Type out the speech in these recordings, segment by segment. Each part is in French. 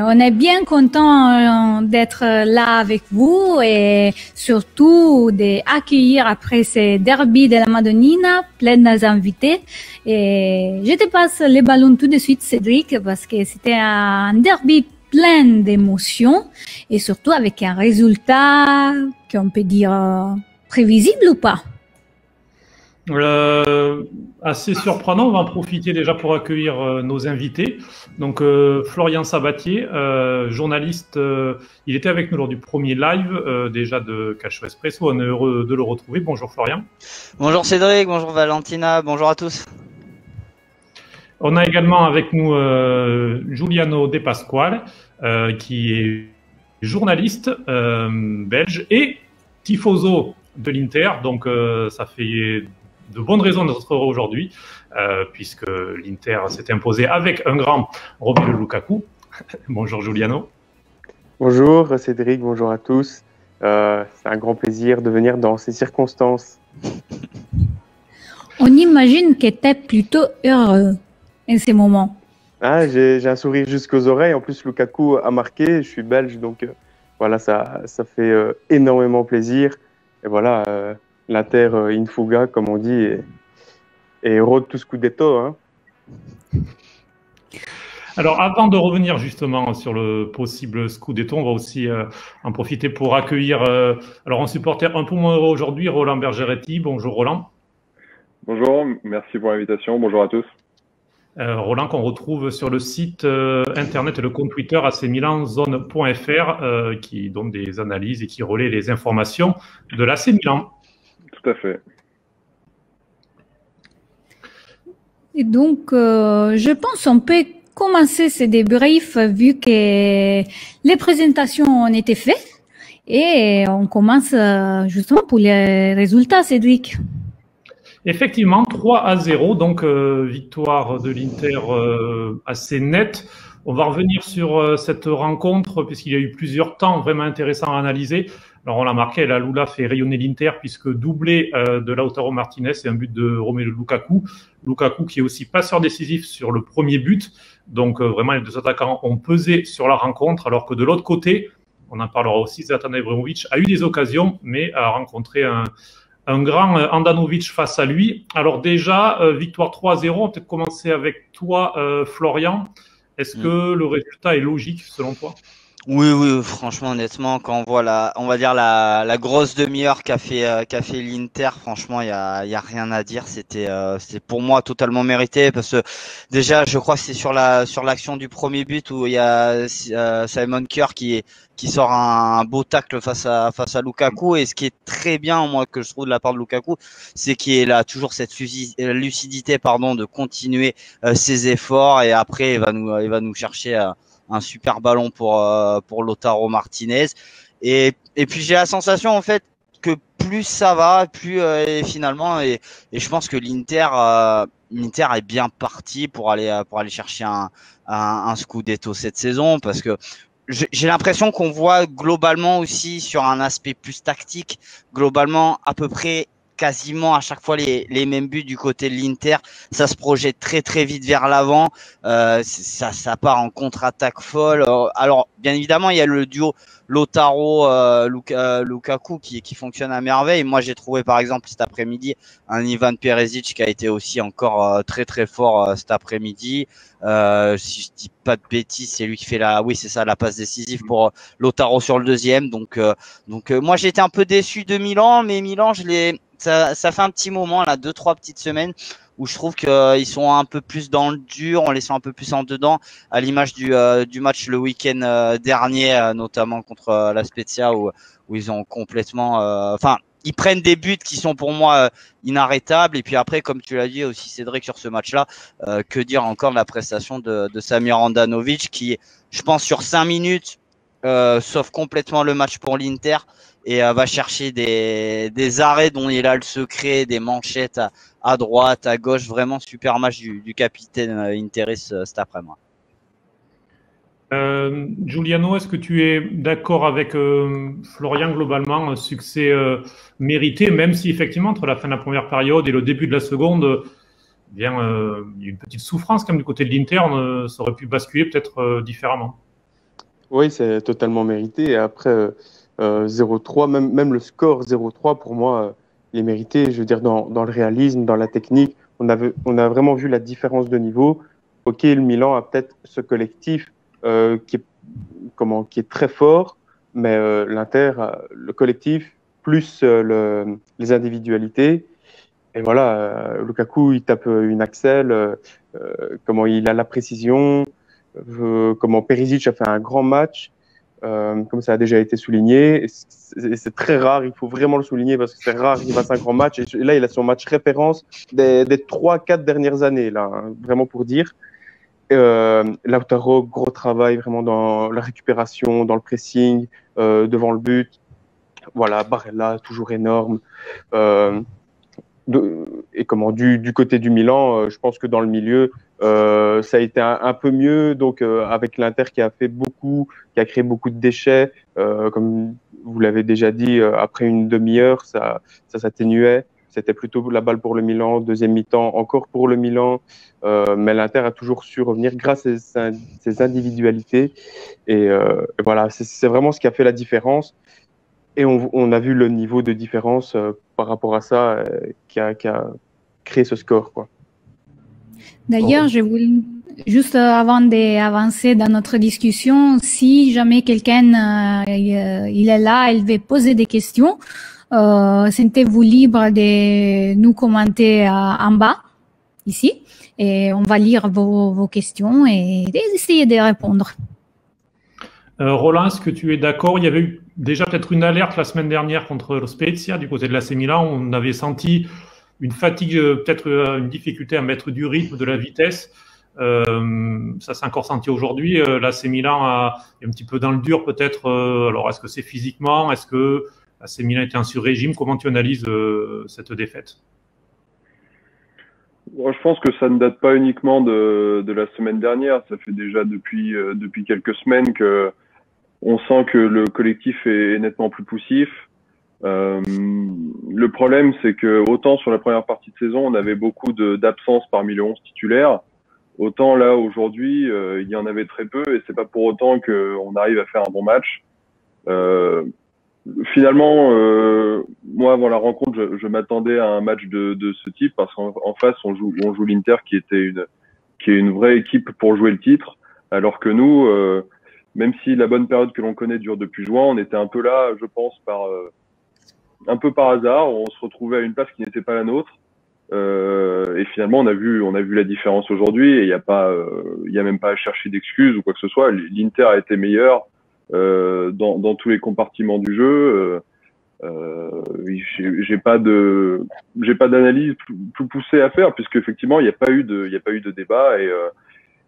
on est bien content d'être là avec vous et surtout d'accueillir après ces derbies de la Madonnina, plein d'invités. Et je te passe les ballons tout de suite, Cédric, parce que c'était un derby plein d'émotions et surtout avec un résultat qu'on peut dire prévisible ou pas? Assez surprenant. On va en profiter déjà pour accueillir nos invités. Donc, Florian Sabatier, journaliste, il était avec nous lors du premier live déjà de Calcio Espresso. On est heureux de le retrouver. Bonjour Florian. Bonjour Cédric, bonjour Valentina, bonjour à tous. On a également avec nous Giuliano De Pasquale, qui est journaliste belge et tifoso de l'Inter. Donc, ça fait de bonnes raisons d'être heureux aujourd'hui, puisque l'Inter s'est imposé avec un grand Romelu Lukaku. Bonjour Giuliano. Bonjour Cédric, bonjour à tous. C'est un grand plaisir de venir dans ces circonstances. On imagine que tu es plutôt heureux en ces moments. Ah, j'ai un sourire jusqu'aux oreilles. En plus, Lukaku a marqué. Je suis belge, donc voilà, ça fait énormément plaisir. Et voilà, l'Inter in fuga, comme on dit, et road to scudetto. Hein. Alors, avant de revenir justement sur le possible scudetto, on va aussi en profiter pour accueillir alors un supporter un peu moins heureux aujourd'hui, Roland Bergeretti. Bonjour Roland. Bonjour, merci pour l'invitation. Bonjour à tous. Roland, qu'on retrouve sur le site internet et le compte Twitter acmilanzone.fr qui donne des analyses et qui relaie les informations de l'AC Milan. Tout à fait. Et donc, je pense qu'on peut commencer ce débrief vu que les présentations ont été faites et on commence justement pour les résultats, Cédric. Effectivement, 3-0, donc victoire de l'Inter assez nette. On va revenir sur cette rencontre puisqu'il y a eu plusieurs temps vraiment intéressants à analyser. Alors on l'a marqué, la Lula fait rayonner l'Inter puisque doublé de Lautaro Martinez et un but de Romelu Lukaku. Lukaku qui est aussi passeur décisif sur le premier but. Donc vraiment les deux attaquants ont pesé sur la rencontre alors que de l'autre côté, on en parlera aussi, Zlatan Ibrahimovic a eu des occasions mais a rencontré un grand Handanovic face à lui. Alors déjà, victoire 3-0, on va peut-être commencer avec toi, Florian. Est-ce que le résultat est logique selon toi? Oui, franchement, honnêtement, quand on voit la grosse demi-heure qu'a fait l'Inter, franchement, il y a rien à dire. C'est pour moi totalement mérité parce que déjà, je crois que c'est sur l'action du premier but où il y a Simon Kerr qui sort un beau tacle face à Lukaku. Et ce qui est très bien, moi, que je trouve de la part de Lukaku, c'est qu'il a toujours cette lucidité, de continuer ses efforts et après il va nous chercher un super ballon pour Lautaro Martinez et puis j'ai la sensation en fait que plus ça va, plus finalement et je pense que l'Inter est bien parti pour aller chercher un scudetto cette saison parce que j'ai l'impression qu'on voit globalement aussi sur un aspect plus tactique, globalement à peu près quasiment à chaque fois les mêmes buts du côté de l'Inter. Ça se projette très très vite vers l'avant. Ça part en contre-attaque folle. Alors bien évidemment il y a le duo Lautaro Lukaku qui fonctionne à merveille. Moi j'ai trouvé par exemple cet après-midi un Ivan Perisic qui a été aussi encore très très fort cet après-midi. Si je dis pas de bêtises, c'est lui qui fait la passe décisive pour Lautaro sur le deuxième. Donc moi j'ai été un peu déçu de Milan, mais Milan ça fait un petit moment là, 2-3 petites semaines où je trouve qu'ils sont un peu plus dans le dur, on les sent un peu plus en dedans, à l'image du match le week-end dernier, notamment contre la Spezia où ils ont complètement, ils prennent des buts qui sont pour moi inarrêtables et puis après, comme tu l'as dit aussi Cédric sur ce match-là, que dire encore de la prestation de Samir Handanovic qui, je pense sur 5 minutes, sauve complètement le match pour l'Inter et va chercher des arrêts dont il a le secret, des manchettes à droite, à gauche, vraiment super match du capitaine Interis cet après-midi. Giuliano, est-ce que tu es d'accord avec Florian globalement, un succès mérité, même si effectivement entre la fin de la première période et le début de la seconde, il y a une petite souffrance quand même du côté de l'Inter. Ça aurait pu basculer peut-être différemment. Oui, c'est totalement mérité. Et après, 0-3, même le score 0-3, pour moi, il est mérité. Je veux dire, dans le réalisme, dans la technique, on a vraiment vu la différence de niveau. Ok, le Milan a peut-être ce collectif qui est très fort, mais l'Inter, le collectif, plus les individualités. Et voilà, Lukaku, il tape une axelle, comment il a la précision, comment Perisic a fait un grand match, comme ça a déjà été souligné. Et c'est très rare, il faut vraiment le souligner parce que c'est rare qu'il fasse un grand match. Et là, il a son match référence des 3-4 dernières années, là, hein, vraiment pour dire. Lautaro, gros travail vraiment dans la récupération, dans le pressing, devant le but. Voilà, Barella, toujours énorme. Et comment du côté du Milan, je pense que dans le milieu, ça a été un peu mieux. Donc avec l'Inter qui a fait beaucoup, qui a créé beaucoup de déchets, comme vous l'avez déjà dit, après une demi-heure, ça s'atténuait. C'était plutôt la balle pour le Milan, deuxième mi-temps encore pour le Milan, mais l'Inter a toujours su revenir grâce à ses individualités. Et voilà, c'est vraiment ce qui a fait la différence. Et on a vu le niveau de différence par rapport à ça qui a créé ce score, quoi. D'ailleurs, je voulais juste avant d'avancer dans notre discussion, si jamais quelqu'un il est là, il veut poser des questions, sentez-vous libre de nous commenter en bas ici, et on va lire vos questions et essayer de répondre. Roland, est-ce que tu es d'accord? Il y avait eu déjà peut-être une alerte la semaine dernière contre le Spezia du côté de l'AC Milan. On avait senti une fatigue, peut-être une difficulté à mettre du rythme, de la vitesse. Ça s'est encore senti aujourd'hui. L'AC Milan est un petit peu dans le dur peut-être. Alors, est-ce que c'est physiquement? Est-ce que l'AC Milan était en sur-régime? Comment tu analyses cette défaite? Moi, je pense que ça ne date pas uniquement de la semaine dernière. Ça fait déjà depuis quelques semaines que on sent que le collectif est nettement plus poussif. Le problème, c'est que autant sur la première partie de saison, on avait beaucoup d'absences parmi les 11 titulaires, autant là aujourd'hui, il y en avait très peu, et c'est pas pour autant qu'on arrive à faire un bon match. Finalement, moi avant la rencontre, je m'attendais à un match de ce type parce qu'en face, on joue l'Inter qui est une vraie équipe pour jouer le titre, alors que nous, même si la bonne période que l'on connaît dure depuis juin, on était un peu là, je pense, un peu par hasard. On se retrouvait à une place qui n'était pas la nôtre. Et finalement, on a vu la différence aujourd'hui. Et il y a même pas à chercher d'excuses ou quoi que ce soit. L'Inter a été meilleur dans tous les compartiments du jeu. J'ai pas d'analyse plus poussée à faire puisque effectivement, il n'y a pas eu de débat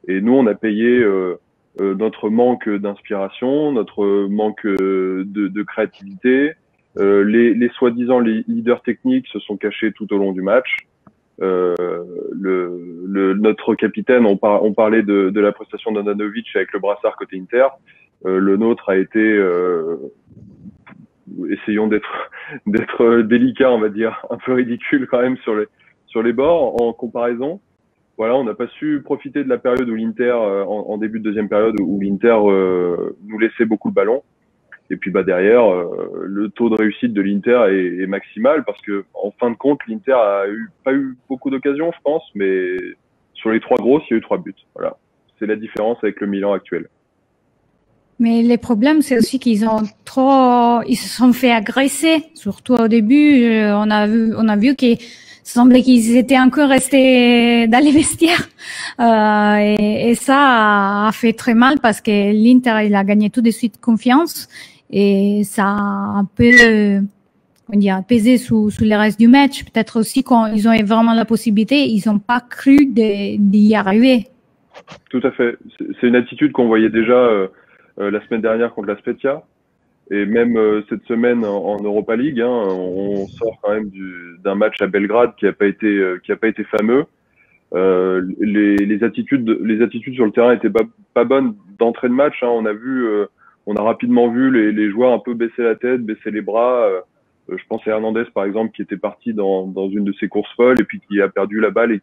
et nous, on a payé notre manque d'inspiration, notre manque de créativité. Les soi-disant les leaders techniques se sont cachés tout au long du match. Notre capitaine, on parlait de la prestation d'Andanovic avec le brassard côté Inter. Le nôtre a été, essayons d'être délicat, on va dire, un peu ridicule quand même sur les bords en comparaison. Voilà, on n'a pas su profiter de la période où l'Inter, en début de deuxième période, où l'Inter nous laissait beaucoup le ballon. Et puis derrière, le taux de réussite de l'Inter est maximal parce que en fin de compte, l'Inter pas eu beaucoup d'occasions, je pense, mais sur les 3 grosses, il y a eu 3 buts. Voilà, c'est la différence avec le Milan actuel. Mais le problème, c'est aussi ils se sont fait agresser, surtout au début. On a vu qu'il semblait qu'ils étaient encore restés dans les vestiaires, et ça a fait très mal parce que l'Inter, il a gagné tout de suite confiance et ça a un peu, pesé sous le reste du match. Peut-être aussi quand ils ont eu vraiment la possibilité, ils n'ont pas cru d'y arriver. Tout à fait. C'est une attitude qu'on voyait déjà la semaine dernière contre la Spezia. Et même cette semaine en Europa League, hein, on sort quand même d'un match à Belgrade qui a pas été fameux. Les attitudes sur le terrain étaient pas bonnes d'entrée de match. Hein. On a rapidement vu les joueurs un peu baisser la tête, baisser les bras. Je pense à Hernandez par exemple qui était parti dans une de ses courses folles et puis qui a perdu la balle et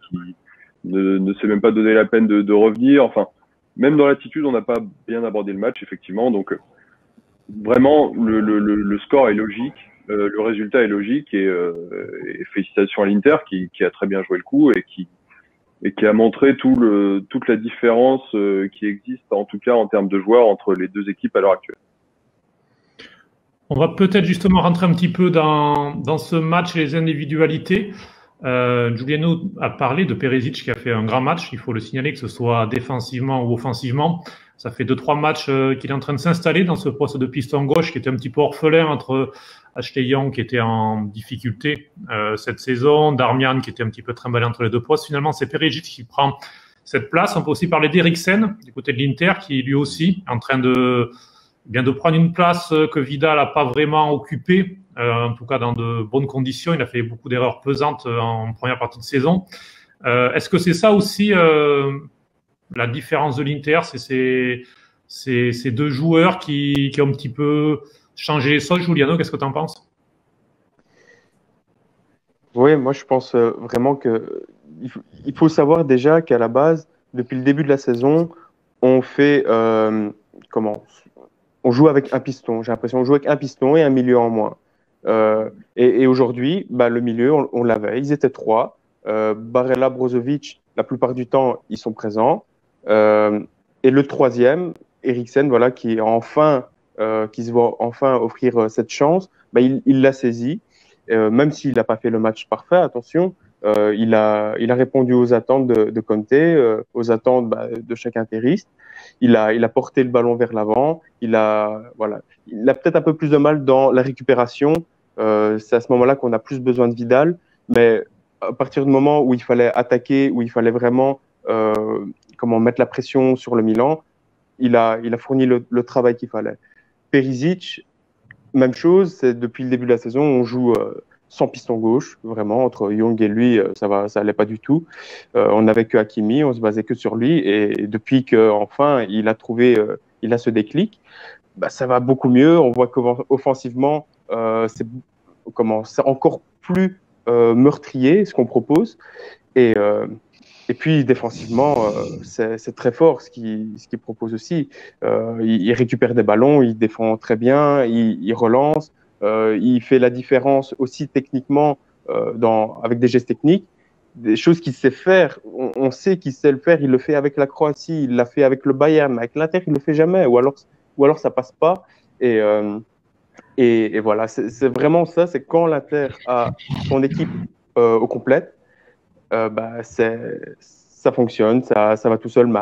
ne s'est même pas donné la peine de revenir. Enfin, même dans l'attitude, on n'a pas bien abordé le match, effectivement. Donc, vraiment, le score est logique, le résultat est logique et félicitations à l'Inter qui a très bien joué le coup et qui a montré toute la différence qui existe, en tout cas en termes de joueurs, entre les deux équipes à l'heure actuelle. On va peut-être justement rentrer un petit peu dans ce match et les individualités. Giuliano a parlé de Perisic qui a fait un grand match. Il faut le signaler, que ce soit défensivement ou offensivement. Ça fait 2-3 matchs qu'il est en train de s'installer dans ce poste de piston gauche qui était un petit peu orphelin entre Ashley Young qui était en difficulté cette saison, Darmian qui était un petit peu trimballé entre les deux postes. Finalement, c'est Perisic qui prend cette place. On peut aussi parler d'Eriksen du côté de l'Inter qui lui aussi est en train de prendre une place que Vidal n'a pas vraiment occupée, en tout cas dans de bonnes conditions. Il a fait beaucoup d'erreurs pesantes en première partie de saison. Est-ce que c'est ça aussi la différence de l'Inter, c'est ces deux joueurs qui ont un petit peu changé les choses? Giuliano, qu'est-ce que tu en penses? Oui, moi je pense vraiment que il faut savoir déjà qu'à la base, depuis le début de la saison, on fait on joue avec un piston. J'ai l'impression qu'on joue avec un piston et un milieu en moins. Et aujourd'hui, le milieu, on l'avait. Ils étaient trois. Barella, Brozovic, la plupart du temps, ils sont présents. Et le troisième, Eriksen, voilà, qui se voit enfin offrir cette chance, il l'a saisi. Même s'il n'a pas fait le match parfait, attention, il a répondu aux attentes de Conte, aux attentes de chaque interiste. Il a porté le ballon vers l'avant. Il a peut-être un peu plus de mal dans la récupération. C'est à ce moment-là qu'on a plus besoin de Vidal. Mais à partir du moment où il fallait attaquer, où il fallait vraiment mettre la pression sur le Milan, il a fourni le travail qu'il fallait. Perisic, même chose. C'est depuis le début de la saison, on joue sans piston gauche, vraiment, entre Young et lui, ça allait pas du tout. On n'avait que Hakimi, on se basait que sur lui, et depuis qu'enfin il a ce déclic, ça va beaucoup mieux. On voit qu'offensivement, c'est encore plus meurtrier ce qu'on propose, et puis défensivement, c'est très fort ce qu'il propose aussi. Il récupère des ballons, il défend très bien, il relance. Il fait la différence aussi techniquement avec des gestes techniques, des choses qu'il sait faire. On sait qu'il sait le faire. Il le fait avec la Croatie, il l'a fait avec le Bayern, mais avec l'Inter, il le fait jamais. Ou alors ça passe pas. Et voilà, c'est vraiment ça. C'est quand l'Inter a son équipe au complet, ça fonctionne, ça va tout seul.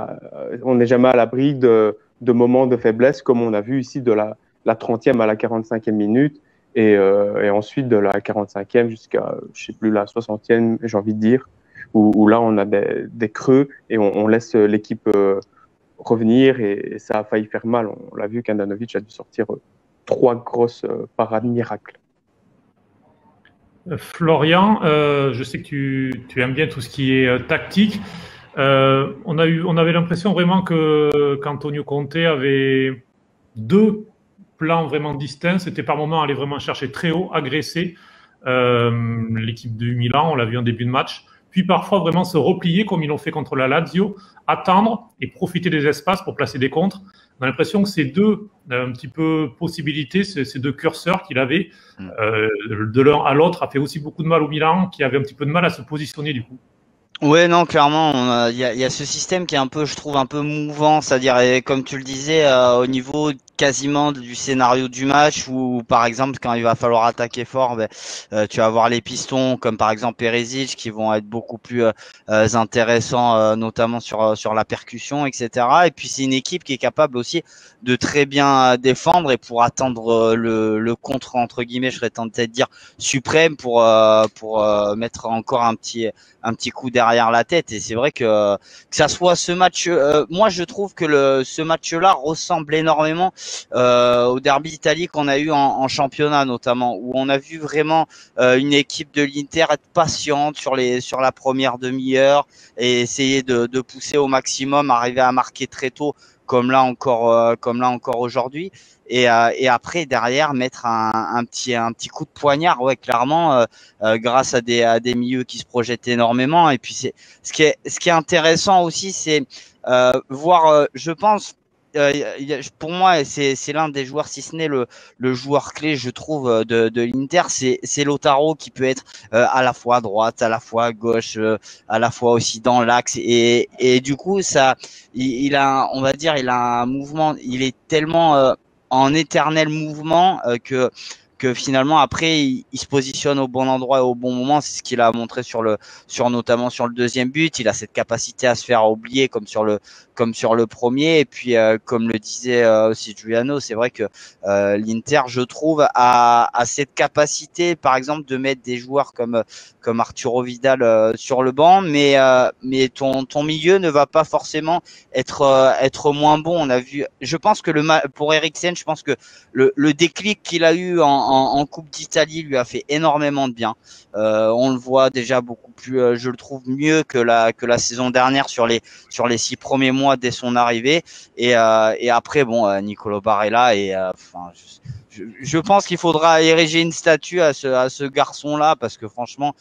On n'est jamais à l'abri de moments de faiblesse, comme on a vu ici de la 30e à la 45e minute. Et ensuite de la 45e jusqu'à, je sais plus, la 60e, j'ai envie de dire, où là on a des creux et on laisse l'équipe revenir, et ça a failli faire mal. On l'a vu qu'Handanovic a dû sortir 3 grosses parades miracles. Florian, je sais que tu aimes bien tout ce qui est tactique. On avait l'impression vraiment qu'Antonio Conte avait deux plans vraiment distincts. C'était par moments aller vraiment chercher très haut, agresser l'équipe du Milan, on l'a vu en début de match, puis parfois vraiment se replier comme ils l'ont fait contre la Lazio, attendre et profiter des espaces pour placer des contres. On a l'impression que ces deux un petit peu possibilités, ces deux curseurs qu'il avait de l'un à l'autre, a fait aussi beaucoup de mal au Milan, qui avait un petit peu de mal à se positionner du coup. Ouais, non, clairement, il y a ce système qui est un peu, je trouve, un peu mouvant, c'est-à-dire, comme tu le disais, au niveau quasiment du scénario du match, où par exemple, quand il va falloir attaquer fort, tu vas avoir les pistons, comme par exemple Perisic, qui vont être beaucoup plus intéressants, notamment sur la percussion, etc. Et puis c'est une équipe qui est capable aussi de très bien défendre, et pour attendre le contre, entre guillemets, je serais tenté de dire suprême, pour mettre encore un petit coup derrière la tête. Et c'est vrai que ça soit ce match, moi je trouve que ce match-là ressemble énormément au derby d'Italie qu'on a eu en championnat, notamment, où on a vu vraiment une équipe de l'Inter être patiente sur la première demi-heure et essayer de pousser au maximum, arriver à marquer très tôt comme là encore aujourd'hui. Et après derrière mettre un petit coup de poignard, ouais, clairement, grâce à des milieux qui se projettent énormément. Et puis c'est ce qui est intéressant aussi, c'est voir, je pense. Pour moi, c'est l'un des joueurs, si ce n'est le joueur clé, je trouve, de l'Inter, c'est Lautaro, qui peut être à la fois à droite, à la fois à gauche, à la fois aussi dans l'axe, et du coup ça, il a, on va dire, il a un mouvement, il est tellement en éternel mouvement que finalement après il se positionne au bon endroit et au bon moment. C'est ce qu'il a montré notamment sur le deuxième but. Il a cette capacité à se faire oublier comme sur le premier. Et puis comme le disait aussi Giuliano, c'est vrai que l'Inter, je trouve, a cette capacité, par exemple, de mettre des joueurs comme Arturo Vidal sur le banc, mais ton milieu ne va pas forcément être moins bon. On a vu, je pense que pour Eriksen, je pense que le déclic qu'il a eu en Coupe d'Italie lui a fait énormément de bien. On le voit déjà beaucoup plus, je le trouve mieux que la saison dernière sur les 6 premiers mois dès son arrivée. Et après, bon, Nicolo Barella, et enfin, je pense qu'il faudra ériger une statue à ce garçon-là, parce que franchement,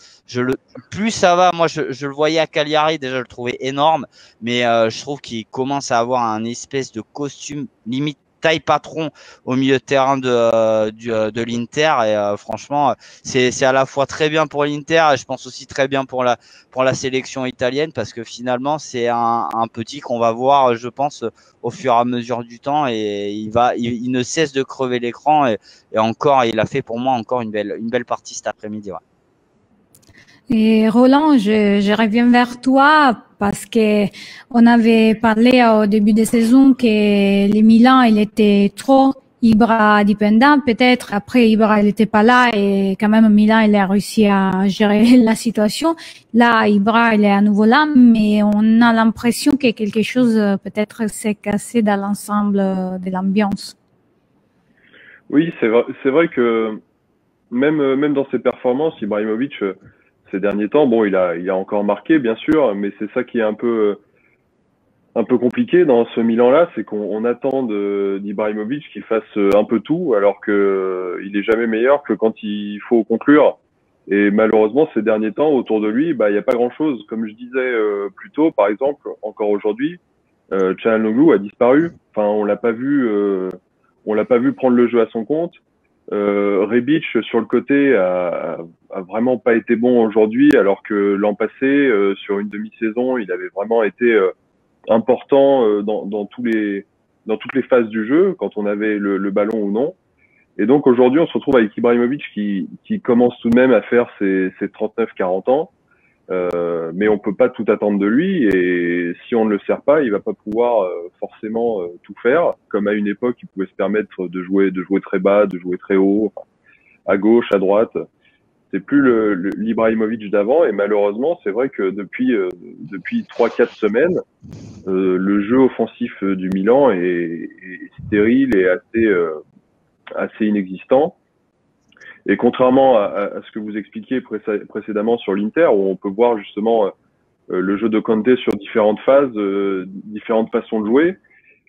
plus ça va, moi je le voyais à Cagliari, déjà je le trouvais énorme, mais je trouve qu'il commence à avoir un espèce de costume limite taille patron au milieu de terrain de l'Inter, et franchement c'est à la fois très bien pour l'Inter, et je pense aussi très bien pour la sélection italienne, parce que finalement c'est un petit qu'on va voir, je pense, au fur et à mesure du temps, et il ne cesse de crever l'écran, et encore il a fait pour moi encore une belle partie cet après-midi. Ouais. Et Roland, je reviens vers toi parce que on avait parlé au début de saison que les Milan, il était trop Ibra dépendant. Peut-être après Ibra, il n'était pas là, et quand même Milan, il a réussi à gérer la situation. Là, Ibra, il est à nouveau là, mais on a l'impression que quelque chose peut-être s'est cassé dans l'ensemble de l'ambiance. Oui, c'est vrai que même dans ses performances, Ibrahimovic, ces derniers temps, bon, il a encore marqué, bien sûr, mais c'est ça qui est un peu compliqué dans ce Milan-là, c'est qu'on attend d'Ibrahimovic qu'il fasse un peu tout, alors que il est jamais meilleur que quand il faut conclure. Et malheureusement, ces derniers temps, autour de lui, il y a pas grand-chose. Comme je disais plus tôt, par exemple, encore aujourd'hui, Çalhanoğlu a disparu. Enfin, on l'a pas vu prendre le jeu à son compte. Rebic sur le côté a vraiment pas été bon aujourd'hui, alors que l'an passé, sur une demi-saison, il avait vraiment été important dans toutes les phases du jeu, quand on avait le ballon ou non. Et donc aujourd'hui, on se retrouve avec Ibrahimovic qui commence tout de même à faire ses 39-40 ans, mais on peut pas tout attendre de lui, et si on ne le sert pas, il va pas pouvoir forcément tout faire. Comme à une époque, il pouvait se permettre de jouer très bas, de jouer très haut, à gauche, à droite. C'est plus l'Ibrahimovic d'avant, et malheureusement, c'est vrai que depuis 3-4 semaines, le jeu offensif du Milan est stérile et assez inexistant. Et contrairement à ce que vous expliquiez précédemment sur l'Inter, où on peut voir justement le jeu de Conte sur différentes phases, différentes façons de jouer,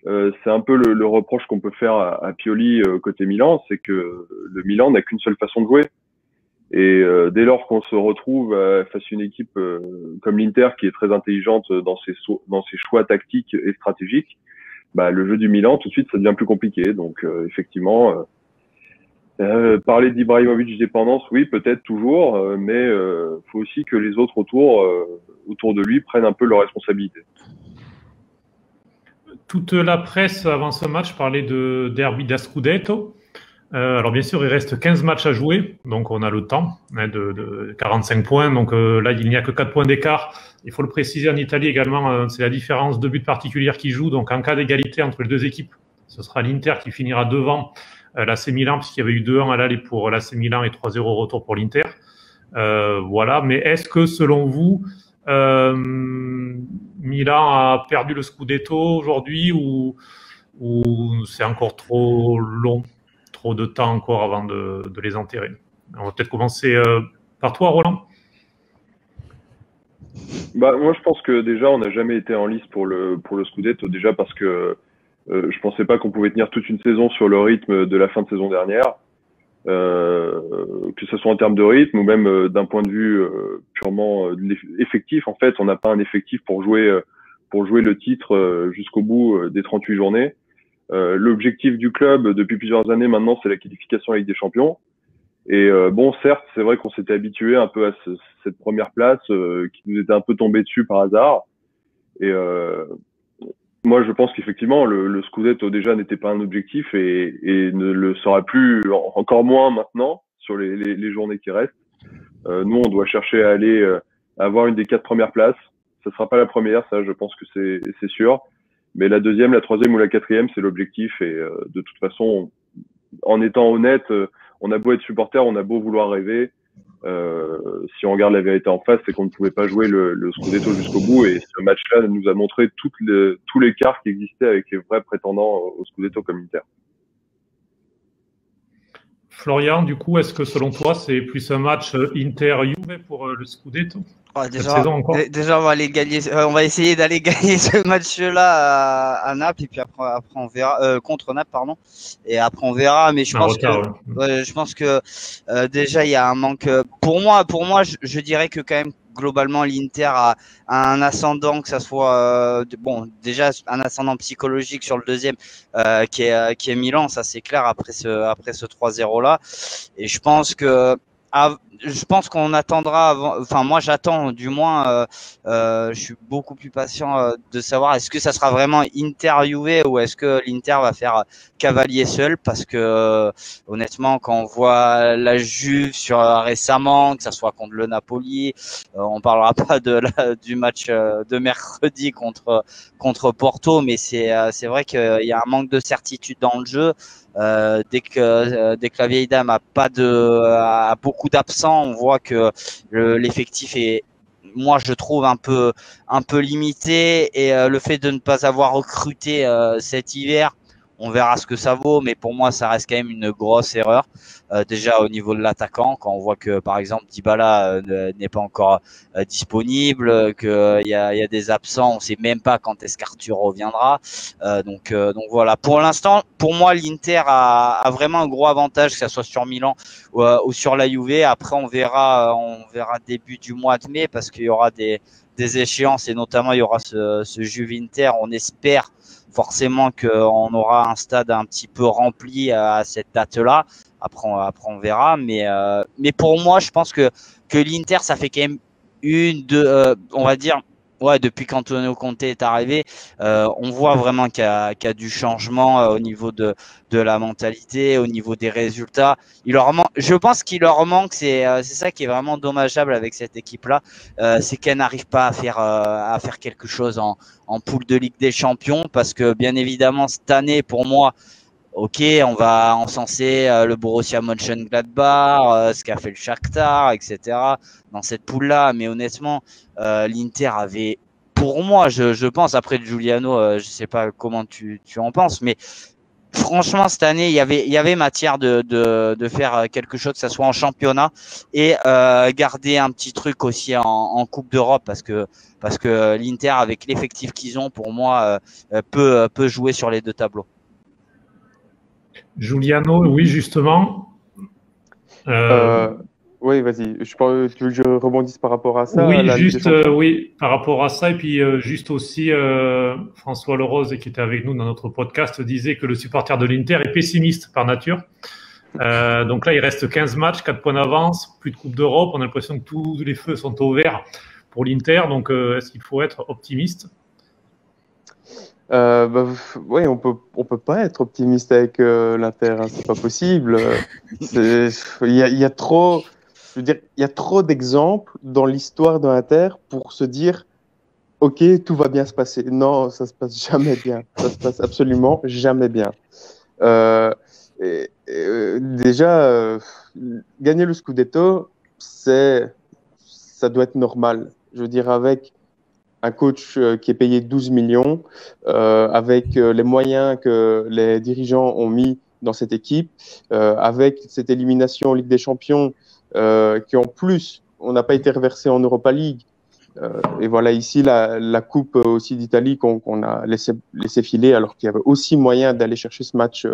c'est un peu le reproche qu'on peut faire à Pioli côté Milan, c'est que le Milan n'a qu'une seule façon de jouer. Et dès lors qu'on se retrouve face à une équipe comme l'Inter, qui est très intelligente dans ses choix tactiques et stratégiques, le jeu du Milan, tout de suite, ça devient plus compliqué. Donc effectivement, parler d'Ibrahimovic dépendance, oui, peut-être toujours, mais faut aussi que les autres autour de lui prennent un peu leurs responsabilités. Toute la presse avant ce match parlait de derby da Scudetto. Alors bien sûr, il reste 15 matchs à jouer, donc on a le temps de 45 points. Donc là, il n'y a que 4 points d'écart. Il faut le préciser, en Italie également, c'est la différence de but particulière qui joue. Donc en cas d'égalité entre les deux équipes, ce sera l'Inter qui finira devant l'AC Milan, puisqu'il y avait eu 2-1 à l'aller pour l'AC Milan et 3-0 au retour pour l'Inter. Voilà, mais est-ce que selon vous, Milan a perdu le Scudetto aujourd'hui, ou c'est encore trop long, trop de temps encore avant de les enterrer? On va peut-être commencer par toi, Roland. Moi, je pense que déjà, on n'a jamais été en lice pour le Scudetto, déjà parce que Je pensais pas qu'on pouvait tenir toute une saison sur le rythme de la fin de saison dernière, que ce soit en termes de rythme ou même d'un point de vue purement effectif. En fait, on n'a pas un effectif pour jouer le titre jusqu'au bout des 38 journées. L'objectif du club depuis plusieurs années maintenant, c'est la qualification avec des champions. Et bon, certes, c'est vrai qu'on s'était habitué un peu à cette première place qui nous était un peu tombée dessus par hasard. Et moi, je pense qu'effectivement, le Scudetto déjà n'était pas un objectif et ne le sera plus, encore moins maintenant sur les journées qui restent. Nous, on doit chercher à aller avoir une des 4 premières places. Ça sera pas la première, ça, je pense que c'est sûr. Mais la deuxième, la troisième ou la quatrième, c'est l'objectif. Et de toute façon, en étant honnête, on a beau être supporter, on a beau vouloir rêver. Si on regarde la vérité en face, c'est qu'on ne pouvait pas jouer le Scudetto jusqu'au bout. Et ce match-là nous a montré tous les quarts qui existaient avec les vrais prétendants au Scudetto comme Inter. Florian, du coup, est-ce que selon toi, c'est plus un match Inter-Juve pour le Scudetto? Déjà, on va aller gagner. On va essayer d'aller gagner ce match-là à Naples et puis après on verra contre Naples, pardon. Et après on verra. Mais je pense que déjà il y a un manque. Pour moi, je dirais que quand même globalement l'Inter a un ascendant, que ça soit déjà un ascendant psychologique sur le deuxième qui est Milan, ça c'est clair après ce 3-0 là. Et je pense qu'on attendra avant, enfin moi j'attends du moins, je suis beaucoup plus patient de savoir est-ce que ça sera vraiment Inter-Juve ou est-ce que l'Inter va faire cavalier seul, parce que honnêtement quand on voit la Juve récemment, que ça soit contre le Napoli, on parlera pas du match de mercredi contre Porto, mais c'est vrai qu'il y a un manque de certitude dans le jeu. Dès que la vieille dame a beaucoup d'absents, on voit que l'effectif est, moi je trouve un peu limité, et le fait de ne pas avoir recruté cet hiver, on verra ce que ça vaut, mais pour moi ça reste quand même une grosse erreur. Déjà au niveau de l'attaquant, quand on voit que par exemple Dybala n'est pas encore disponible, qu'il y a des absents, on sait même pas quand est-ce qu'Arthur reviendra. Donc voilà. Pour l'instant, pour moi, l'Inter a vraiment un gros avantage, que ça soit sur Milan ou sur la Juve. Après, on verra début du mois de mai, parce qu'il y aura des échéances, et notamment il y aura ce Juve Inter. On espère forcément qu'on aura un stade un petit peu rempli à cette date-là. Après on verra, mais pour moi, je pense que l'Inter, ça fait quand même on va dire, ouais, depuis qu'Antonio Conte est arrivé, on voit vraiment qu'il y a du changement au niveau de la mentalité, au niveau des résultats. Je pense qu'il leur manque, c'est ça qui est vraiment dommageable avec cette équipe-là, c'est qu'elle n'arrive pas à faire quelque chose en poule de Ligue des Champions, parce que bien évidemment cette année, pour moi, ok, on va encenser le Borussia Mönchengladbach, ce qu'a fait le Shakhtar, etc. dans cette poule-là. Mais honnêtement, l'Inter avait, pour moi, je pense, après Giuliano, je sais pas comment tu en penses, mais franchement, cette année, il y avait matière de faire quelque chose, que ça soit en championnat, et garder un petit truc aussi en Coupe d'Europe, parce que l'Inter, avec l'effectif qu'ils ont, pour moi, peut jouer sur les deux tableaux. Giuliano, oui, justement. Oui, vas-y. Tu veux que je rebondisse par rapport à ça? Oui, par rapport à ça. Et puis, juste aussi, François Lerose, qui était avec nous dans notre podcast, disait que le supporter de l'Inter est pessimiste par nature. Donc là, il reste 15 matchs, 4 points d'avance, plus de Coupe d'Europe. On a l'impression que tous les feux sont au vert pour l'Inter. Donc, est-ce qu'il faut être optimiste? Oui, on peut pas être optimiste avec l'Inter, hein, c'est pas possible. Il y a trop, je veux dire, il y a trop d'exemples dans l'histoire de l'Inter pour se dire, ok, tout va bien se passer. Non, ça se passe jamais bien. Ça se passe absolument jamais bien. Déjà, gagner le Scudetto, ça doit être normal. Je veux dire, avec un coach qui est payé 12 millions, avec les moyens que les dirigeants ont mis dans cette équipe, avec cette élimination en Ligue des Champions, qui en plus, on n'a pas été reversé en Europa League. Et voilà, ici, la Coupe aussi d'Italie qu'on a laissé filer, alors qu'il y avait aussi moyen d'aller chercher ce match,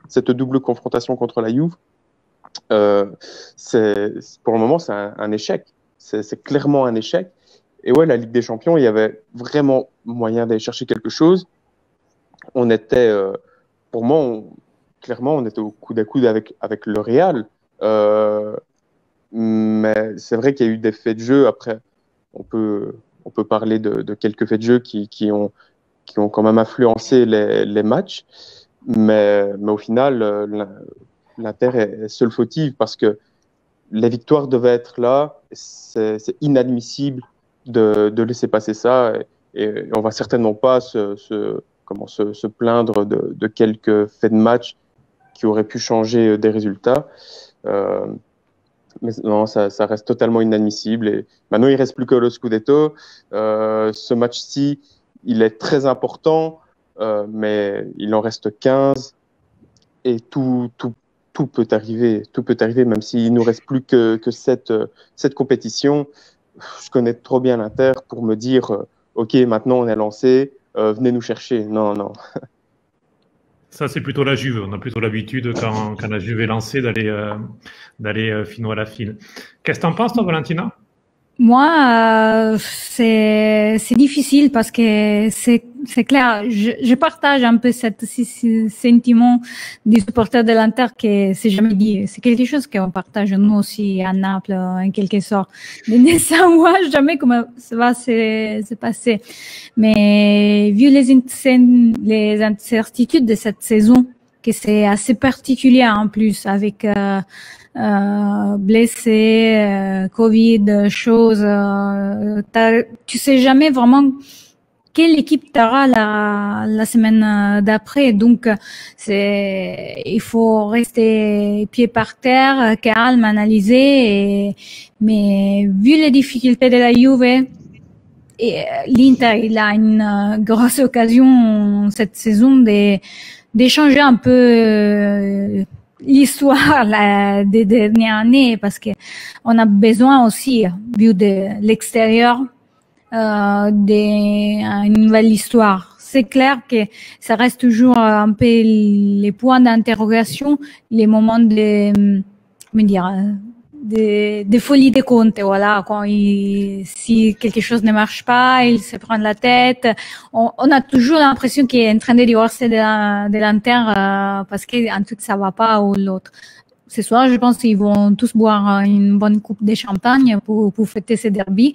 cette double confrontation contre la Juve. Pour le moment, c'est un échec. C'est clairement un échec. Et ouais, la Ligue des Champions, il y avait vraiment moyen d'aller chercher quelque chose. On était, pour moi, clairement, on était au coude à coude avec le Real. Mais c'est vrai qu'il y a eu des faits de jeu. Après, on peut parler de quelques faits de jeu qui ont quand même influencé les matchs. Mais au final, l'Inter est seule fautive parce que les victoires devaient être là. C'est inadmissible de laisser passer ça. Et on va certainement pas se plaindre de quelques faits de match qui auraient pu changer des résultats. Mais non, ça reste totalement inadmissible. Et maintenant, il reste plus que le Scudetto. Ce match-ci, il est très important, mais il en reste 15 et tout peut arriver. Tout peut arriver, même s'il nous reste plus que cette compétition. Je connais trop bien l'Inter pour me dire, OK, maintenant on est lancé, venez nous chercher. Non, non. Ça, c'est plutôt la Juve. On a plutôt l'habitude, quand la Juve est lancée, d'aller fino à la fine. Qu'est-ce que tu en penses, toi, Valentina? Moi, c'est difficile parce que c'est clair. Je partage un peu ce sentiment des supporters de l'Inter que c'est jamais dit. C'est quelque chose qu'on partage nous aussi à Naples, en quelque sorte. Mais ne savoir jamais comment ça va se passer. Mais vu les incertitudes de cette saison, que c'est assez particulier en plus avec blessés, Covid, choses. Tu sais jamais vraiment quelle équipe t'auras la semaine d'après. Donc, il faut rester pied par terre, calme, analyser. Mais vu les difficultés de la Juve, et l'Inter, il a une grosse occasion cette saison d'échanger un peu l'histoire des dernières années, parce que on a besoin aussi, vu de l'extérieur, d'une nouvelle histoire. C'est clair que ça reste toujours un peu les points d'interrogation, les moments de folie des comptes, voilà, si quelque chose ne marche pas, il se prend la tête. On a toujours l'impression qu'il est en train de divorcer de l'Inter parce qu'un truc ça va pas ou l'autre. Ce soir, je pense qu'ils vont tous boire une bonne coupe de champagne pour fêter ces derbies,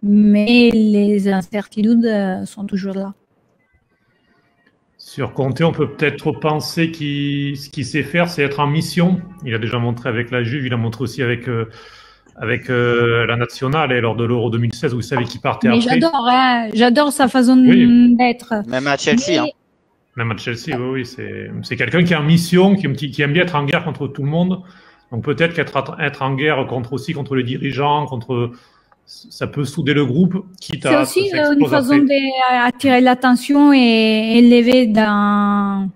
mais les incertitudes sont toujours là. Sur Conte, on peut peut-être penser ce qu'il sait faire, c'est être en mission. Il a déjà montré avec la Juve, il a montré aussi avec la nationale et lors de l'Euro 2016 où vous savez qu'il partait après. J'adore sa façon d'être. Même à Chelsea. Mais... Même à Chelsea, oui, c'est quelqu'un qui est en mission, qui aime bien être en guerre contre tout le monde. Donc peut-être qu'être en guerre contre les dirigeants, ça peut souder le groupe. C'est aussi une façon d'attirer l'attention et élever dans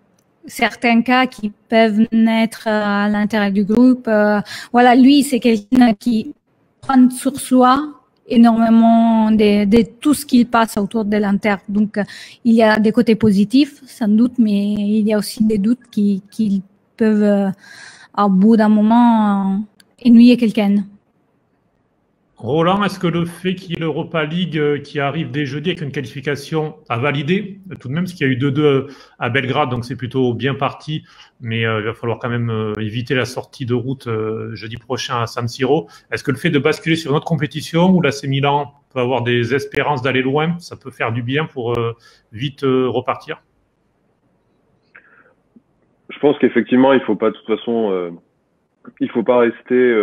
certains cas qui peuvent naître à l'intérieur du groupe. Voilà, lui, c'est quelqu'un qui prend sur soi énormément de tout ce qu'il passe autour de l'Inter. Donc, il y a des côtés positifs, sans doute, mais il y a aussi des doutes qui peuvent, au bout d'un moment, ennuyer quelqu'un. Roland, est-ce que le fait qu'il y ait l'Europa League qui arrive dès jeudi avec une qualification à valider, tout de même, parce qu'il y a eu 2-2 à Belgrade, donc c'est plutôt bien parti, mais il va falloir quand même éviter la sortie de route jeudi prochain à San Siro. Est-ce que le fait de basculer sur une autre compétition où l'AC Milan peut avoir des espérances d'aller loin, ça peut faire du bien pour vite repartir? Je pense qu'effectivement, il faut pas, de toute façon... il faut pas rester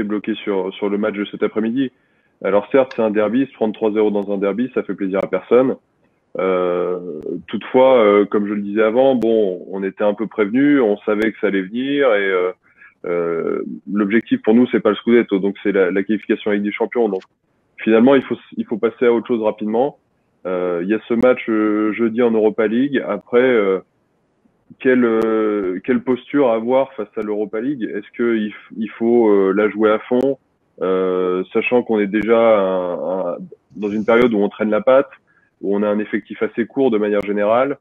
bloqué sur le match de cet après-midi. Alors certes, c'est un derby, se prendre 3-0 dans un derby, ça fait plaisir à personne. Toutefois, comme je le disais avant, bon, on était un peu prévenus, on savait que ça allait venir et l'objectif pour nous, c'est pas le Scudetto, donc c'est la qualification avec des champions. Donc finalement, il faut passer à autre chose rapidement. Il y a ce match jeudi en Europa League. Après, quelle posture avoir face à l'Europa League? Est-ce qu'il faut la jouer à fond? sachant qu'on est déjà dans une période où on traîne la patte, où on a un effectif assez court de manière générale.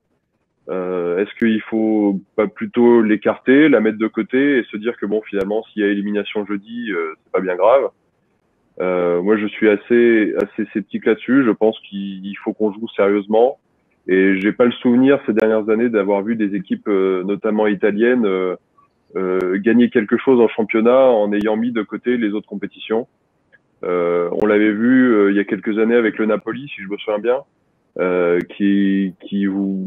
Est-ce qu'il faut pas plutôt l'écarter, la mettre de côté et se dire que bon, finalement, s'il y a élimination jeudi, c'est pas bien grave. Moi, je suis assez sceptique là-dessus. Je pense qu'il faut qu'on joue sérieusement. Et j'ai pas le souvenir ces dernières années d'avoir vu des équipes, notamment italiennes, gagner quelque chose en championnat en ayant mis de côté les autres compétitions. On l'avait vu il y a quelques années avec le Napoli, si je me souviens bien,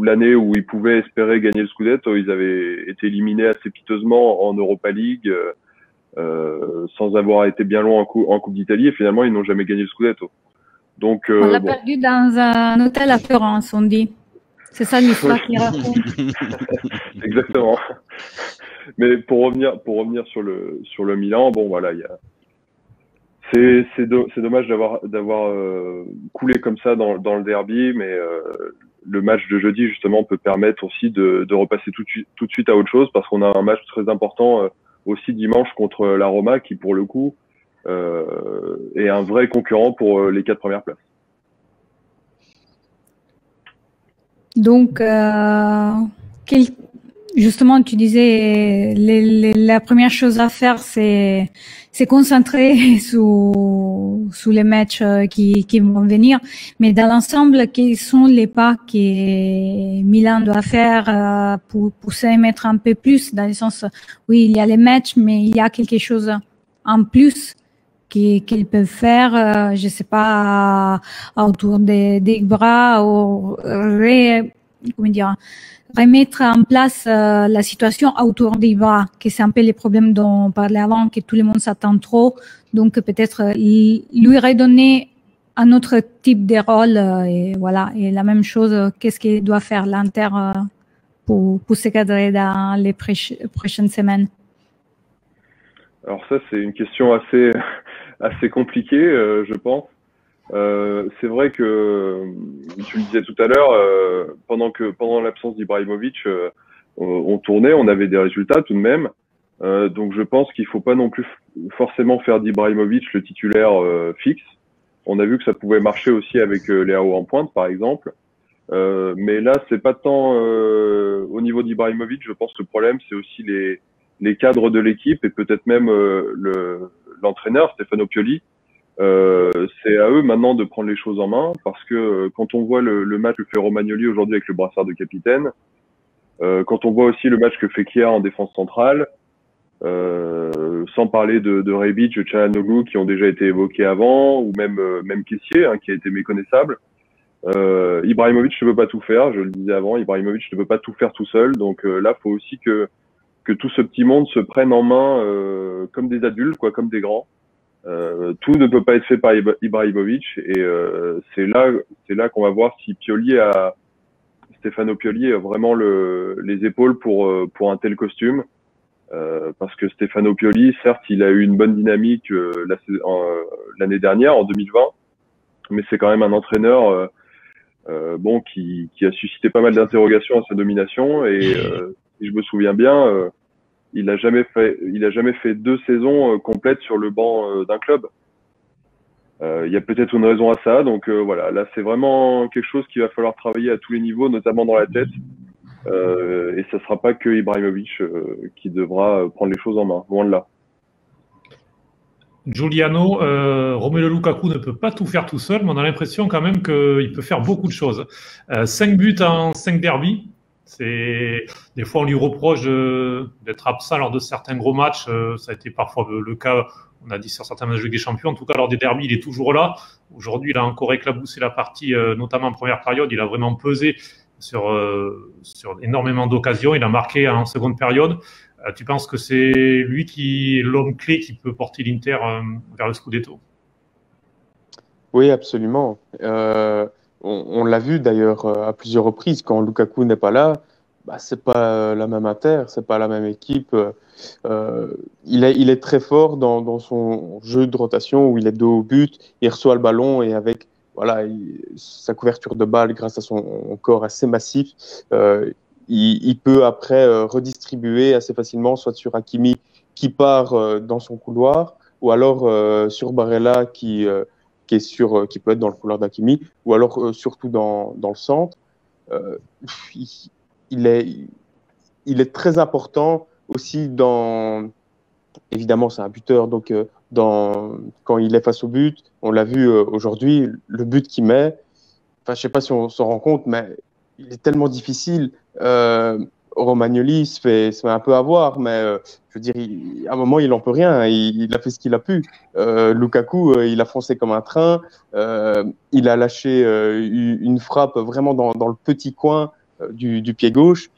l'année où ils pouvaient espérer gagner le Scudetto, ils avaient été éliminés assez piteusement en Europa League, sans avoir été bien loin en Coupe d'Italie, et finalement ils n'ont jamais gagné le Scudetto. Donc, on l'a perdu dans un hôtel à Florence, on dit. C'est ça l'histoire qui raconte. Exactement. Mais pour revenir sur le Milan, bon voilà, c'est dommage d'avoir coulé comme ça dans le derby, mais le match de jeudi justement peut permettre aussi de repasser tout de suite à autre chose, parce qu'on a un match très important aussi dimanche contre la Roma, qui pour le coup est un vrai concurrent pour les 4 premières places. Donc, justement, tu disais, la première chose à faire, c'est concentrer sous les matchs qui vont venir. Mais dans l'ensemble, quels sont les pas que Milan doit faire pour s'émettre un peu plus, dans le sens, oui, il y a les matchs, mais il y a quelque chose en plus qu'ils peuvent faire, je sais pas, autour des bras, ou remettre en place la situation autour des bras, que c'est un peu les problèmes dont on parlait avant, que tout le monde s'attend trop. Donc peut-être lui redonner un autre type de rôle, et voilà. Et la même chose, qu'est-ce qu'il doit faire l'Inter pour se cadrer dans les prochaines semaines? Alors ça, c'est une question assez compliquée, je pense. C'est vrai que tu le disais tout à l'heure, pendant l'absence d'Ibrahimovic, on tournait, on avait des résultats tout de même. Donc je pense qu'il faut pas non plus forcément faire d'Ibrahimovic le titulaire fixe. On a vu que ça pouvait marcher aussi avec Leao en pointe, par exemple. Mais là, c'est pas tant au niveau d'Ibrahimovic. Je pense que le problème, c'est aussi les cadres de l'équipe et peut-être même l'entraîneur Stefano Pioli. C'est à eux maintenant de prendre les choses en main, parce que quand on voit le match que fait Romagnoli aujourd'hui avec le brassard de capitaine, quand on voit aussi le match que fait Kier en défense centrale, sans parler de Rebic, de Çalhanoğlu qui ont déjà été évoqués avant, ou même Kessié, qui a été méconnaissable. Ibrahimovic ne peut pas tout faire, je le disais avant, Ibrahimovic ne peut pas tout faire tout seul, donc là, faut aussi que tout ce petit monde se prenne en main comme des adultes, comme des grands. Tout ne peut pas être fait par Ibrahimovic, et c'est là qu'on va voir si Stefano Pioli a vraiment les épaules pour un tel costume, parce que Stefano Pioli, certes, il a eu une bonne dynamique l'année dernière, en 2020, mais c'est quand même un entraîneur qui a suscité pas mal d'interrogations à sa nomination, et si je me souviens bien, il a jamais fait 2 saisons complètes sur le banc d'un club. Il y a peut-être une raison à ça, donc voilà, là c'est vraiment quelque chose qu'il va falloir travailler à tous les niveaux, notamment dans la tête, et ça sera pas que Ibrahimovic qui devra prendre les choses en main, loin de là. Giuliano, Romelu Lukaku ne peut pas tout faire tout seul, mais on a l'impression quand même qu'il peut faire beaucoup de choses. 5 buts en 5 derbies. Des fois, on lui reproche d'être absent lors de certains gros matchs. Ça a été parfois le cas, on a dit sur certains matchs de Ligue des Champions. En tout cas, lors des derbies, il est toujours là. Aujourd'hui, il a encore éclaboussé la partie, notamment en première période. Il a vraiment pesé sur énormément d'occasions. Il a marqué en seconde période. Tu penses que c'est lui qui est l'homme clé qui peut porter l'Inter vers le Scudetto? Oui, absolument. On l'a vu d'ailleurs à plusieurs reprises, quand Lukaku n'est pas là, c'est pas la même Inter, c'est pas la même équipe. Il est très fort dans son jeu de rotation, où il est dos au but, il reçoit le ballon, et avec sa couverture de balle, grâce à son corps assez massif, il peut après redistribuer assez facilement, soit sur Hakimi qui part dans son couloir, ou alors sur Barella qui qui peut être dans le couloir d'Hakimi, ou alors surtout dans le centre. Il, il est très important aussi évidemment c'est un buteur, donc quand il est face au but, on l'a vu aujourd'hui, le but qu'il met, enfin je sais pas si on s'en rend compte, mais il est tellement difficile. Romagnoli se fait un peu avoir, mais je veux dire, à un moment, il n'en peut rien. Il a fait ce qu'il a pu. Lukaku, il a foncé comme un train. Il a lâché une frappe vraiment dans le petit coin du pied gauche.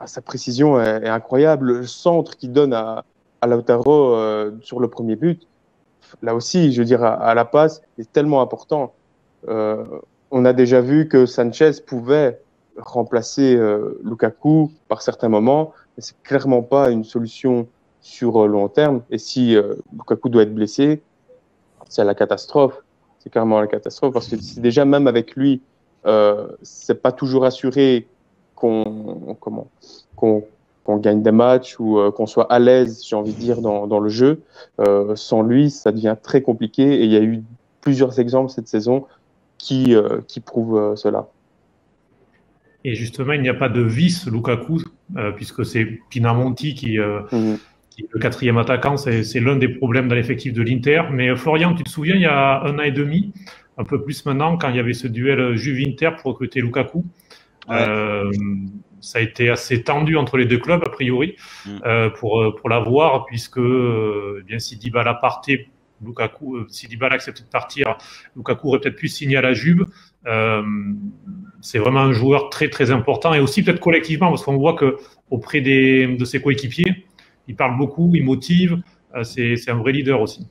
Sa précision est incroyable. Le centre qu'il donne à Lautaro sur le premier but, là aussi, je veux dire, à la passe, est tellement important. On a déjà vu que Sanchez pouvait remplacer Lukaku par certains moments, mais c'est clairement pas une solution sur long terme. Et si Lukaku doit être blessé, c'est la catastrophe. C'est carrément la catastrophe parce que si déjà même avec lui, c'est pas toujours assuré qu'on gagne des matchs ou qu'on soit à l'aise, j'ai envie de dire, dans le jeu. Sans lui, ça devient très compliqué et il y a eu plusieurs exemples cette saison qui prouvent cela. Et justement, il n'y a pas de vice Lukaku, puisque c'est Pinamonti qui est le quatrième attaquant. C'est l'un des problèmes dans l'effectif de l'Inter. Mais Florian, tu te souviens, il y a 1 an et demi, un peu plus maintenant, quand il y avait ce duel Juve-Inter pour recruter Lukaku, ça a été assez tendu entre les deux clubs, a priori, pour l'avoir, puisque bien, si Dybala partait, si Dybala acceptait de partir, Lukaku aurait peut-être pu signer à la Juve. C'est vraiment un joueur très très important et aussi peut-être collectivement parce qu'on voit que auprès de ses coéquipiers, il parle beaucoup, il motive. C'est un vrai leader aussi.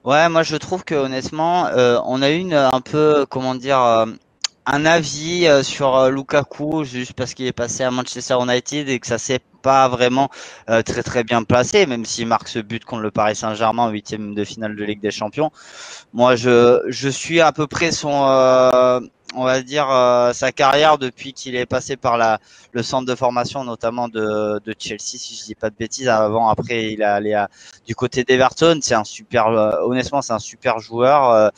Ouais, moi je trouve que honnêtement, on a eu un peu, comment dire, un avis sur Lukaku juste parce qu'il est passé à Manchester United et que ça s'est pas vraiment très très bien placé, même s'il marque ce but contre le Paris Saint-Germain en 8e de finale de Ligue des Champions. Moi, je suis à peu près on va dire sa carrière depuis qu'il est passé par le centre de formation, notamment de Chelsea, si je dis pas de bêtises. Après, il est allé du côté d'Everton. C'est un super, honnêtement, c'est un super joueur.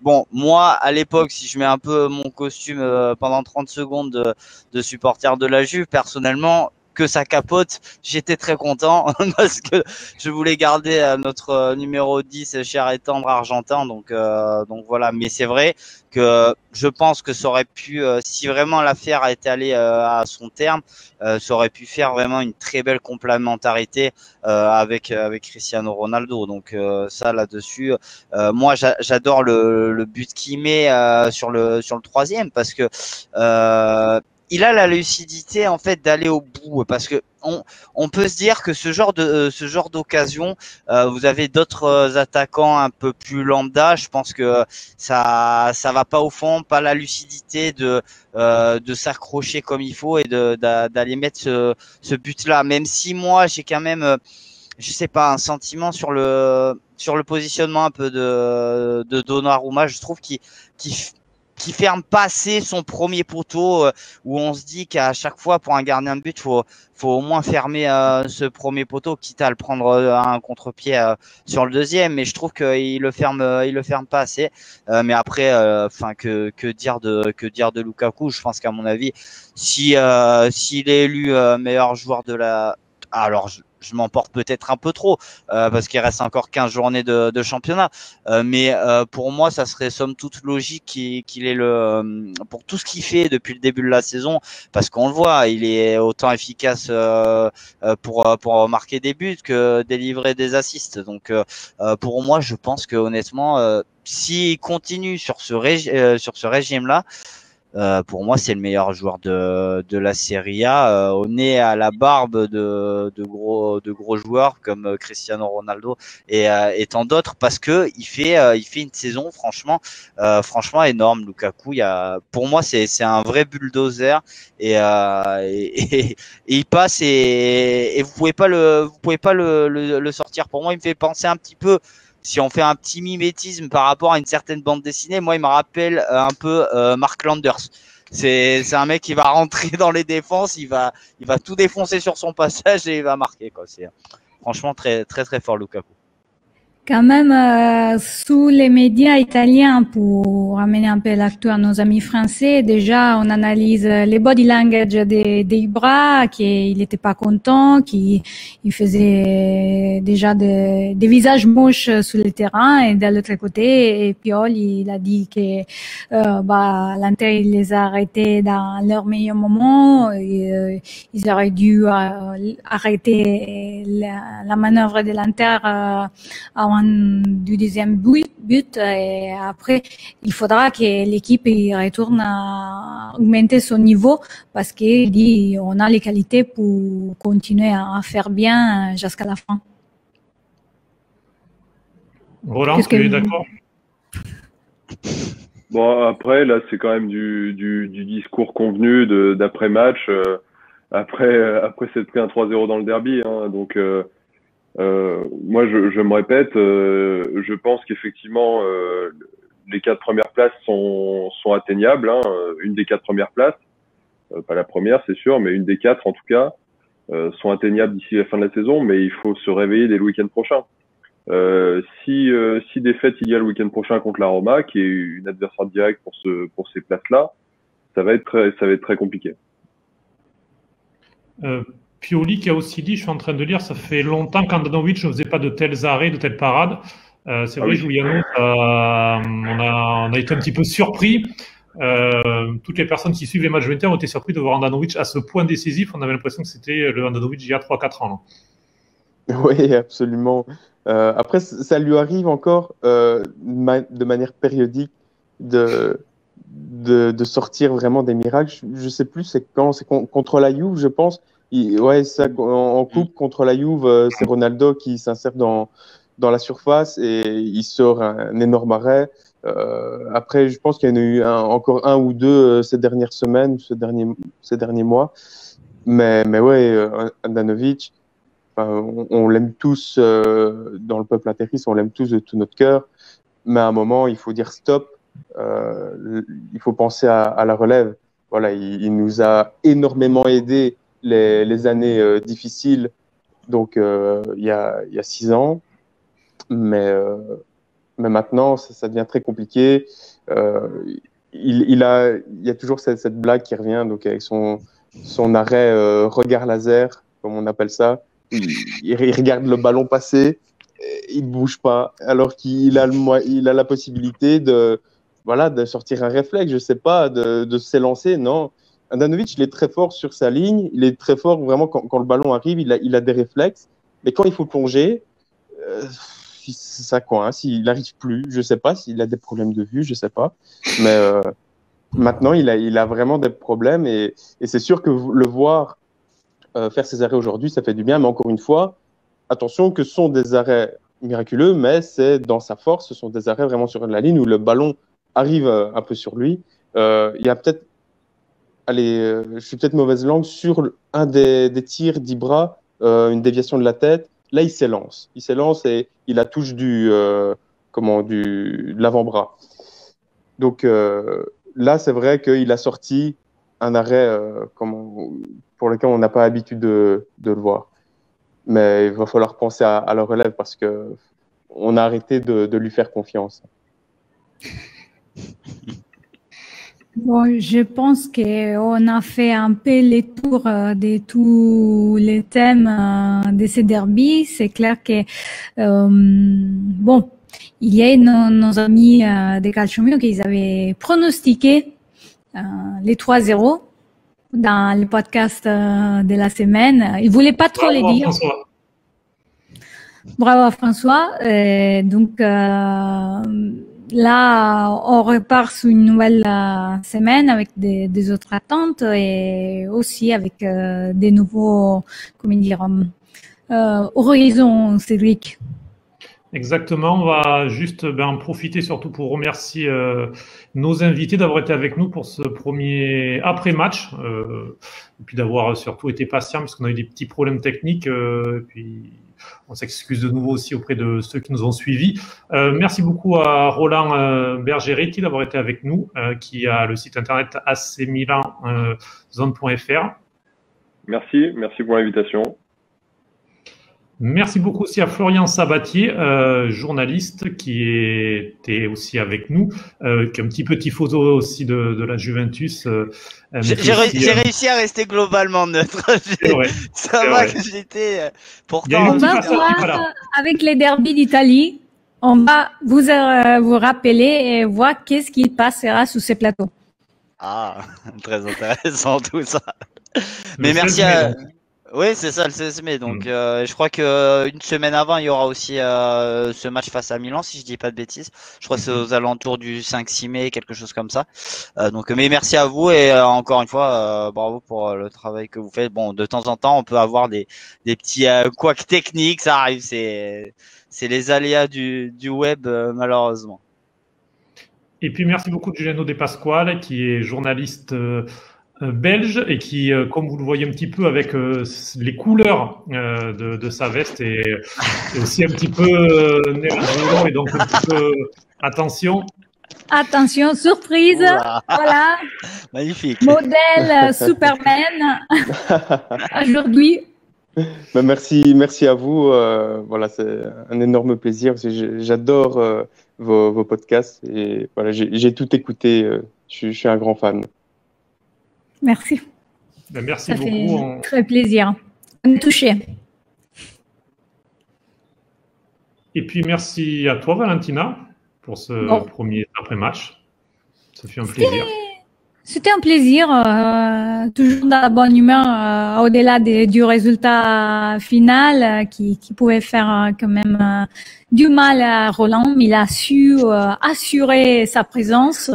Bon, moi, à l'époque, si je mets un peu mon costume pendant 30 secondes de supporter de la Juve, personnellement, que ça capote, j'étais très content parce que je voulais garder notre numéro 10 cher et tendre argentin, donc voilà. Mais c'est vrai que je pense que ça aurait pu, si vraiment l'affaire a été allée à son terme, ça aurait pu faire vraiment une très belle complémentarité avec Cristiano Ronaldo. Donc ça là-dessus, moi j'adore le but qu'il met sur le troisième parce que il a la lucidité en fait d'aller au bout parce que on peut se dire que ce genre d'occasion, vous avez d'autres attaquants un peu plus lambda. Je pense que ça va pas au fond, pas la lucidité de s'accrocher comme il faut et d'aller mettre ce but-là. Même si moi j'ai quand même je sais pas, un sentiment sur le positionnement un peu de Donnarumma. Je trouve qui ferme pas assez son premier poteau, où on se dit qu'à chaque fois pour un gardien de but faut au moins fermer ce premier poteau, quitte à le prendre à un contre-pied sur le deuxième. Mais je trouve qu'il le ferme pas assez. Mais après, enfin que dire de Lukaku. Je pense qu'à mon avis, s'il est élu meilleur joueur de la, alors je m'emporte peut-être un peu trop parce qu'il reste encore 15 journées de championnat, mais pour moi ça serait somme toute logique qu'il ait pour tout ce qu'il fait depuis le début de la saison, parce qu'on le voit, il est autant efficace pour marquer des buts que délivrer des assists. Donc pour moi je pense que honnêtement s'il continue sur ce régime là, pour moi, c'est le meilleur joueur de la Serie A, au nez à la barbe de gros joueurs comme Cristiano Ronaldo et tant d'autres, parce que il fait une saison franchement énorme. Lukaku, pour moi, c'est un vrai bulldozer et il passe et vous pouvez pas le sortir. Pour moi, il me fait penser un petit peu. Si on fait un petit mimétisme par rapport à une certaine bande dessinée, moi, il me rappelle un peu Mark Landers. C'est un mec qui va rentrer dans les défenses, il va tout défoncer sur son passage et il va marquer, quoi. C'est franchement très très très fort, Lukaku. Quand même, sous les médias italiens, pour ramener un peu l'actu à nos amis français, déjà, on analyse les body language des bras, qu'il n'était pas content, qu'il faisait déjà des visages moches sur le terrain, et de l'autre côté, et Piol, il a dit que, l'Inter, il les a arrêtés dans leur meilleur moment, et, ils auraient dû arrêter la manœuvre de l'Inter du deuxième but, et après il faudra que l'équipe retourne à augmenter son niveau parce qu'il dit on a les qualités pour continuer à faire bien jusqu'à la fin. Roland, tu es d'accord? Bon, après, là, c'est quand même du discours convenu d'après-match, après s'être pris un 3-0 dans le derby, hein, donc moi, je me répète, je pense qu'effectivement, les 4 premières places sont atteignables, hein, une des 4 premières places, pas la première, c'est sûr, mais une des 4 en tout cas, sont atteignables d'ici la fin de la saison, mais il faut se réveiller dès le week-end prochain. Si défaite il y a le week-end prochain contre la Roma, qui est une adversaire directe pour ces places-là, ça va être très compliqué. Pioli qui a aussi dit, je suis en train de lire, ça fait longtemps qu'Handanovic ne faisait pas de tels arrêts, de telles parades. C'est vrai, oui. Giuliano, on a été un petit peu surpris. Toutes les personnes qui suivent les matchs de l'Inter ont été surpris de voir Handanovic à ce point décisif. On avait l'impression que c'était le Handanovic d'il y a 3-4 ans. Non? Oui, absolument. Après, ça lui arrive encore de manière périodique de sortir vraiment des miracles. Je sais plus, c'est quand, c'est contre la Juve, je pense. Ça, en coupe contre la Juve, c'est Ronaldo qui s'insère dans la surface et il sort un énorme arrêt. Après, je pense qu'il y en a eu encore un ou deux ces dernières semaines, ces derniers mois. Mais ouais, Handanovic, on l'aime tous dans le peuple interiste, on l'aime tous de tout notre cœur. Mais à un moment, il faut dire stop. Il faut penser à la relève. Voilà, il nous a énormément aidé les années difficiles, donc il y a 6 ans, mais maintenant ça devient très compliqué. Il y a toujours cette blague qui revient, donc avec son arrêt regard laser, comme on appelle ça. Il regarde le ballon passer, il bouge pas, alors qu'il a la possibilité de sortir un réflexe, je sais pas, de s'élancer. Non, Handanovic, il est très fort sur sa ligne, il est très fort vraiment quand le ballon arrive, il a des réflexes, mais quand il faut plonger, ça coince, il n'arrive plus, je sais pas s'il a des problèmes de vue, je sais pas, mais maintenant il a vraiment des problèmes et c'est sûr que le voir faire ses arrêts aujourd'hui, ça fait du bien, mais encore une fois, attention que ce sont des arrêts miraculeux, mais c'est dans sa force, ce sont des arrêts vraiment sur la ligne où le ballon arrive un peu sur lui. Il y a peut-être, je suis peut-être mauvaise langue, sur un des tirs d'Ibra, une déviation de la tête, là il s'élance et il a touche de l'avant-bras. Donc là c'est vrai qu'il a sorti un arrêt pour lequel on n'a pas l'habitude de le voir. Mais il va falloir penser à la relève parce que on a arrêté de lui faire confiance. Bon, je pense qu'on a fait un peu les tours de tous les thèmes de ces derbies. C'est clair que, il y a nos amis de Calciomio qui avaient pronostiqué les 3-0 dans le podcast de la semaine. Ils voulaient pas trop les dire. François. Bravo à François. Donc, là, on repart sur une nouvelle semaine avec des autres attentes et aussi avec des nouveaux, horizons, Cédric. Exactement, on va juste en profiter surtout pour remercier nos invités d'avoir été avec nous pour ce premier après-match et puis d'avoir surtout été patient parce qu'on a eu des petits problèmes techniques puis on s'excuse de nouveau aussi auprès de ceux qui nous ont suivis. Merci beaucoup à Roland Bergeretti d'avoir été avec nous, qui a le site internet acmilanzone.fr. Merci pour l'invitation. Merci beaucoup aussi à Florian Sabatier, journaliste qui était aussi avec nous, qui est un petit peu tifoso aussi de la Juventus. J'ai réussi à rester globalement neutre. Ça va que j'étais pourtant. On va voir avec les derbys d'Italie. On va vous rappeler et voir qu'est-ce qui passera sous ces plateaux. Ah, très intéressant tout ça. Mais merci à. Oui, c'est ça, le 16 mai. Donc, je crois que une semaine avant, il y aura aussi ce match face à Milan, si je dis pas de bêtises. Je crois que c'est aux alentours du 5-6 mai, quelque chose comme ça. Donc, mais merci à vous et encore une fois, bravo pour le travail que vous faites. Bon, de temps en temps, on peut avoir des petits couacs techniques, ça arrive. C'est les aléas du web, malheureusement. Et puis merci beaucoup Giuliano De Pasquale, qui est journaliste belge et qui, comme vous le voyez un petit peu avec les couleurs de sa veste, est aussi un petit peu nerveux et donc un petit peu attention. Attention, surprise, voilà. Magnifique. Modèle Superman aujourd'hui. Ben merci à vous. Voilà, c'est un énorme plaisir. J'adore vos podcasts et voilà, j'ai tout écouté. Je suis un grand fan. Merci. Ben merci Ça beaucoup. Fait très plaisir. On est touché. Et puis merci à toi Valentina pour ce premier après-match. Ça fait un plaisir. C'était un plaisir, toujours dans la bonne humeur, au-delà du résultat final qui pouvait faire quand même du mal à Roland, mais il a su assurer sa présence.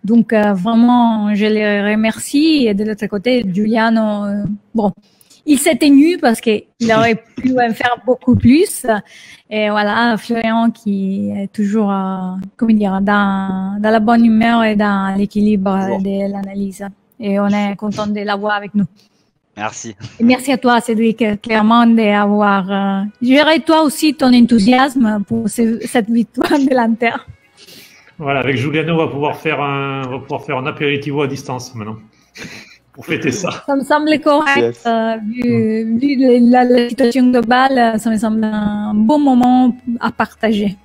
Donc vraiment, je le remercie. Et de l'autre côté, Giuliano, bon, il s'est tenu parce qu'il aurait pu en faire beaucoup plus. Et voilà, Florian qui est toujours, comment dire, dans la bonne humeur et dans l'équilibre de l'analyse. Et on est content de l'avoir avec nous. Merci. Et merci à toi, Cédric, clairement, d'avoir géré toi aussi ton enthousiasme pour cette victoire de l'Inter. Voilà, avec Giuliano, on va pouvoir faire un apéritivo à distance maintenant. Pour fêter ça. Ça me semble correct, vu la situation globale, ça me semble un bon moment à partager.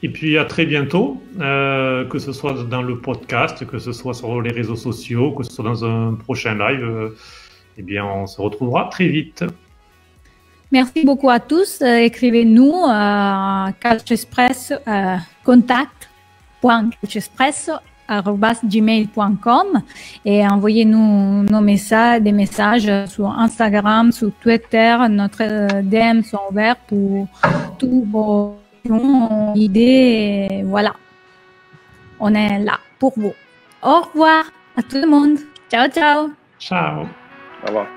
Et puis à très bientôt, que ce soit dans le podcast, que ce soit sur les réseaux sociaux, que ce soit dans un prochain live, eh bien on se retrouvera très vite. Merci beaucoup à tous. Écrivez-nous à CalcioEspresso, contact.calcioespresso@gmail.com et envoyez-nous des messages sur Instagram, sur Twitter. Notre DM sont ouverts pour tous vos idées. Et voilà, on est là pour vous. Au revoir à tout le monde. Ciao, ciao. Ciao. Au revoir.